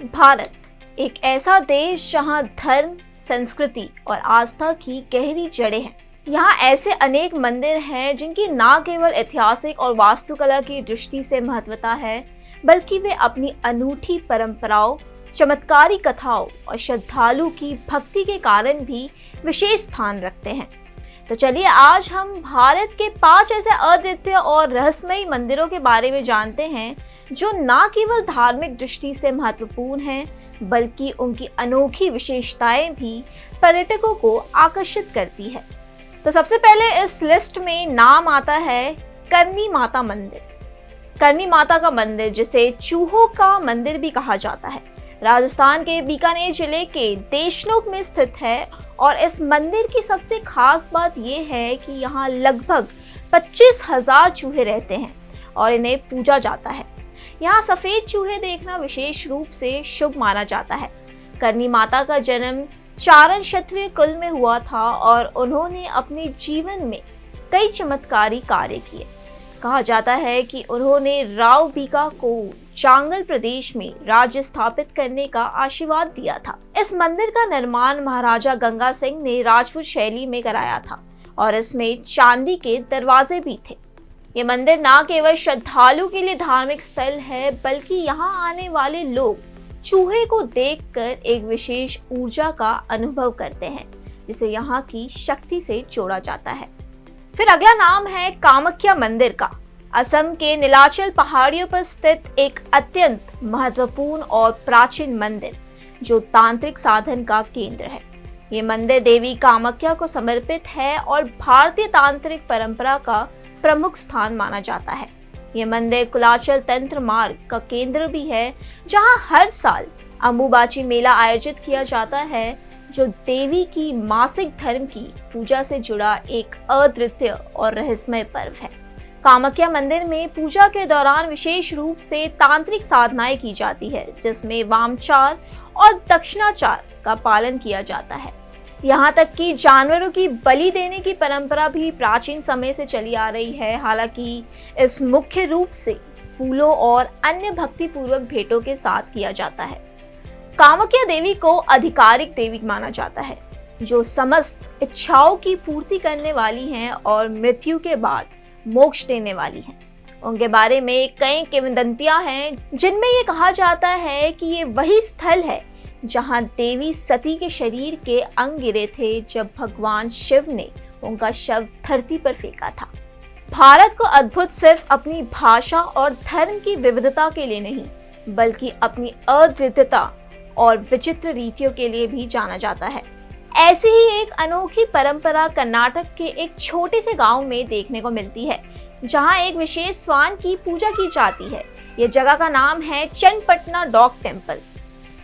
भारत एक ऐसा देश जहां धर्म, संस्कृति और आस्था की गहरी जड़ें हैं। यहाँ ऐसे अनेक मंदिर हैं जिनकी न केवल ऐतिहासिक और वास्तुकला की दृष्टि से महत्वता है, बल्कि वे अपनी अनूठी परंपराओं, चमत्कारी कथाओं और श्रद्धालु की भक्ति के कारण भी विशेष स्थान रखते हैं। तो चलिए आज हम भारत के 5 ऐसे अद्वितीय और रहस्यमयी मंदिरों के बारे में जानते हैं जो न केवल धार्मिक दृष्टि से महत्वपूर्ण हैं, बल्कि उनकी अनोखी विशेषताएं भी पर्यटकों को आकर्षित करती है। तो सबसे पहले इस लिस्ट में नाम आता है करनी माता मंदिर। करनी माता का मंदिर, जिसे चूहों का मंदिर भी कहा जाता है, राजस्थान के बीकानेर जिले के देशनोक में स्थित है। और इस मंदिर की सबसे खास बात यह है कि यहाँ लगभग 25,000 चूहे रहते हैं और इन्हें पूजा जाता है। यहाँ सफेद चूहे देखना विशेष रूप से शुभ माना जाता है। करनी माता का जन्म चारण क्षत्रिय कुल में हुआ था और उन्होंने अपने जीवन में कई चमत्कारी कार्य किए। कहा जाता है कि उन्होंने राव बीका को चांगल प्रदेश में राज्य स्थापित करने का आशीर्वाद दिया था। इस मंदिर का निर्माण महाराजा गंगा सिंह ने राजपूत शैली में कराया था और इसमें चांदी के दरवाजे भी थे। ये मंदिर न केवल श्रद्धालु के लिए धार्मिक स्थल है, बल्कि यहाँ आने वाले लोग चूहे को देखकर एक विशेष ऊर्जा का अनुभव करते हैं, जिसे यहाँ की शक्ति से जोड़ा जाता है। फिर अगला नाम है कामाख्या मंदिर का। असम के नीलाचल पहाड़ियों पर स्थित एक अत्यंत महत्वपूर्ण और प्राचीन मंदिर, जो तांत्रिक साधन का केंद्र है। ये मंदिर देवी कामाख्या को समर्पित है और भारतीय तांत्रिक परंपरा का प्रमुख स्थान माना जाता है। ये मंदिर कुलाचल तंत्र मार्ग का केंद्र भी है, जहां हर साल अंबुबाची मेला आयोजित किया जाता है, जो देवी की मासिक धर्म की पूजा से जुड़ा एक अद्वितीय और रहस्यमय पर्व है। कामाख्या मंदिर में पूजा के दौरान विशेष रूप से तांत्रिक साधनाएं की जाती है, जिसमें वामचार और दक्षिणाचार का पालन किया जाता है। यहाँ तक कि जानवरों की बलि देने की परंपरा भी प्राचीन समय से चली आ रही है। हालांकि इस मुख्य रूप से फूलों और अन्य भक्तिपूर्वक भेंटों के साथ किया जाता है। कामाख्या देवी को आधिकारिक देवी माना जाता है, जो समस्त इच्छाओं की पूर्ति करने वाली हैं और मृत्यु के बाद मोक्ष देने वाली हैं। उनके बारे में कई किंवदंतियां हैं, जिनमें ये कहा जाता है कि ये वही स्थल है जहां देवी सती के शरीर के अंग गिरे थे जब भगवान शिव ने उनका शव धरती पर फेंका था। भारत को अद्भुत सिर्फ अपनी भाषा और धर्म की विविधता के लिए नहीं, बल्कि अपनी अद्वितीयता और विचित्र रीतियों के लिए भी जाना जाता है। ऐसी ही एक अनोखी परंपरा कर्नाटक के एक छोटे से गांव में देखने को मिलती है, जहां एक विशेष स्वान की पूजा की जाती है। ये जगह का नाम है चन्नपटना डॉग टेम्पल।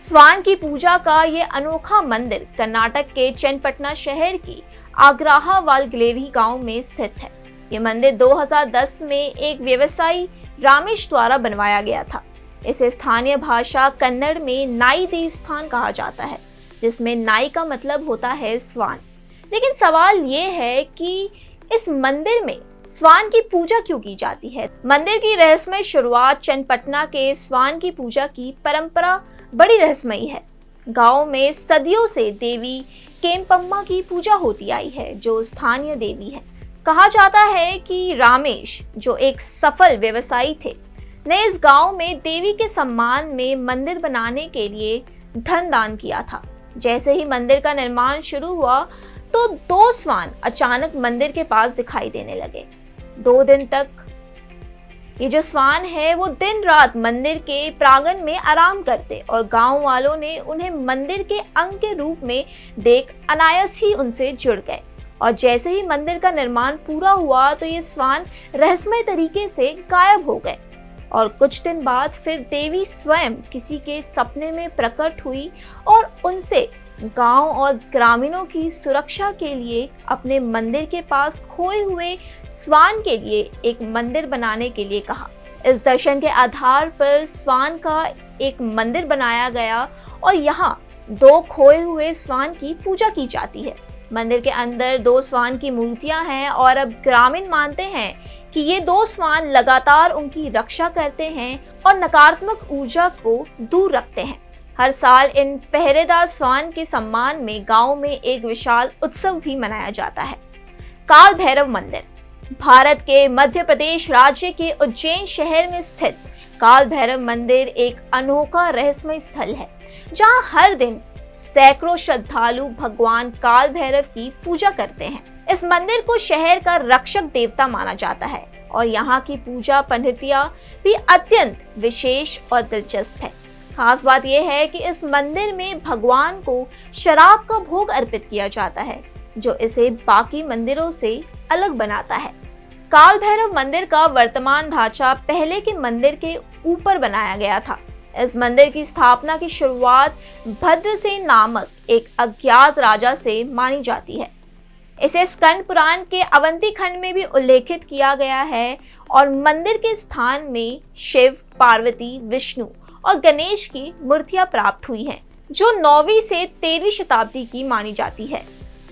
स्वान की पूजा का ये अनोखा मंदिर कर्नाटक के चन्नपटना शहर की आग्राहा वालगलेरी गांव में स्थित है। ये मंदिर 2010 में एक व्यवसायी रामेश द्वारा बनवाया गया था। इसे स्थानीय भाषा कन्नड़ में नाई देवस्थान कहा जाता है, जिसमें नाई का मतलब होता है स्वान। लेकिन सवाल ये है कि इस मंदिर में स्वान की पूजा क्यों की जाती है? मंदिर की रहस्यमय शुरुआत चन्नपटना के स्वान की पूजा की परंपरा बड़ी रहस्यमयी है। गांव में सदियों से देवी केम्पम्मा की पूजा होती आई है, जो स्थानीय देवी है। कहा जाता है कि रामेश, जो एक सफल व्यवसायी थे, ने इस गांव में देवी के सम्मान में मंदिर बनाने के लिए धन दान किया था। जैसे ही मंदिर का निर्माण शुरू हुआ तो 2 स्वान अचानक मंदिर के पास दिखाई देने लगे। 2 दिन तक ये जो स्वान है वो दिन रात मंदिर के प्रांगण में आराम करते और गांव वालों ने उन्हें मंदिर के अंग के रूप में देख अनायास ही उनसे जुड़ गए। और जैसे ही मंदिर का निर्माण पूरा हुआ तो ये स्वान रहस्यमय तरीके से गायब हो गए और कुछ दिन बाद फिर देवी स्वयं किसी के सपने में प्रकट हुई और उनसे गांव और ग्रामीणों की सुरक्षा के लिए अपने मंदिर के पास खोए हुए स्वान के लिए एक मंदिर बनाने के लिए कहा। इस दर्शन के आधार पर स्वान का एक मंदिर बनाया गया और यहाँ 2 खोए हुए स्वान की पूजा की जाती है। मंदिर के अंदर 2 स्वान की मूर्तियां हैं और अब ग्रामीण मानते हैं कि ये 2 स्वान लगातार उनकी रक्षा करते हैं और नकारात्मक ऊर्जा को दूर रखते हैं। हर साल इन पहरेदार श्वान के सम्मान में गांव में एक विशाल उत्सव भी मनाया जाता है। काल भैरव मंदिर। भारत के मध्य प्रदेश राज्य के उज्जैन शहर में स्थित काल भैरव मंदिर एक अनोखा रहस्यमय स्थल है, जहां हर दिन सैकड़ों श्रद्धालु भगवान काल भैरव की पूजा करते हैं। इस मंदिर को शहर का रक्षक देवता माना जाता है और यहाँ की पूजा पद्धतियां भी अत्यंत विशेष और दिलचस्प है। खास बात यह है कि इस मंदिर में भगवान को शराब का भोग अर्पित किया जाता है, जो इसे बाकी मंदिरों से अलग बनाता है। काल भैरव मंदिर का वर्तमान ढांचा पहले के मंदिर के ऊपर बनाया गया था। इस मंदिर की स्थापना की शुरुआत भद्रसेन नामक एक अज्ञात राजा से मानी जाती है। इसे स्कंद पुराण के अवंती खंड में भी उल्लेखित किया गया है और मंदिर के स्थान में शिव, पार्वती, विष्णु और गणेश की मूर्तियां प्राप्त हुई हैं, जो 9वीं से 13वीं शताब्दी की मानी जाती है।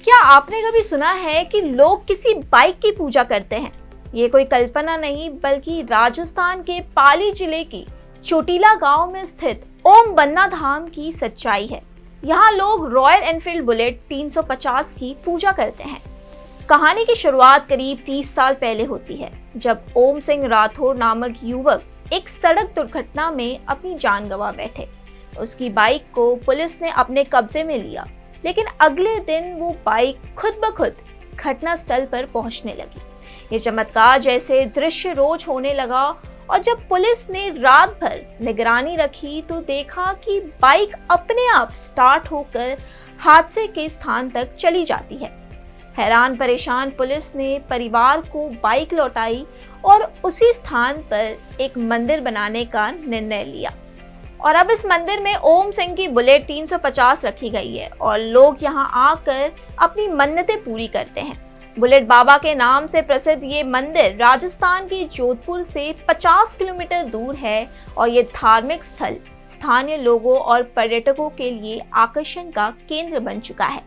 क्या आपने कभी सुना है कि लोग किसी बाइक की पूजा करते हैं? ये कोई कल्पना नहीं, बल्कि राजस्थान के पाली जिले की चोटीला गांव में स्थित ओम बन्ना धाम की सच्चाई है। यहाँ लोग रॉयल एनफील्ड बुलेट 350 की पूजा करते हैं। कहानी की शुरुआत करीब 30 साल पहले होती है, जब ओम सिंह राठौर नामक युवक एक सड़क दुर्घटना में अपनी जान गंवा बैठे। उसकी बाइक को पुलिस ने अपने कब्जे में लिया, लेकिन अगले दिन वो बाइक खुद ब खुद घटना स्थल पर पहुंचने लगी। ये चमत्कार जैसे दृश्य रोज होने लगा और जब पुलिस ने रात भर निगरानी रखी तो देखा कि बाइक अपने आप स्टार्ट होकर हादसे के स्थान तक चली जाती है। हैरान परेशान पुलिस ने परिवार को बाइक लौटाई और उसी स्थान पर एक मंदिर बनाने का निर्णय लिया। और अब इस मंदिर में ओम सिंह की बुलेट 350 रखी गई है और लोग यहाँ आकर अपनी मन्नतें पूरी करते हैं। बुलेट बाबा के नाम से प्रसिद्ध ये मंदिर राजस्थान के जोधपुर से 50 किलोमीटर दूर है और ये धार्मिक स्थल स्थानीय लोगों और पर्यटकों के लिए आकर्षण का केंद्र बन चुका है।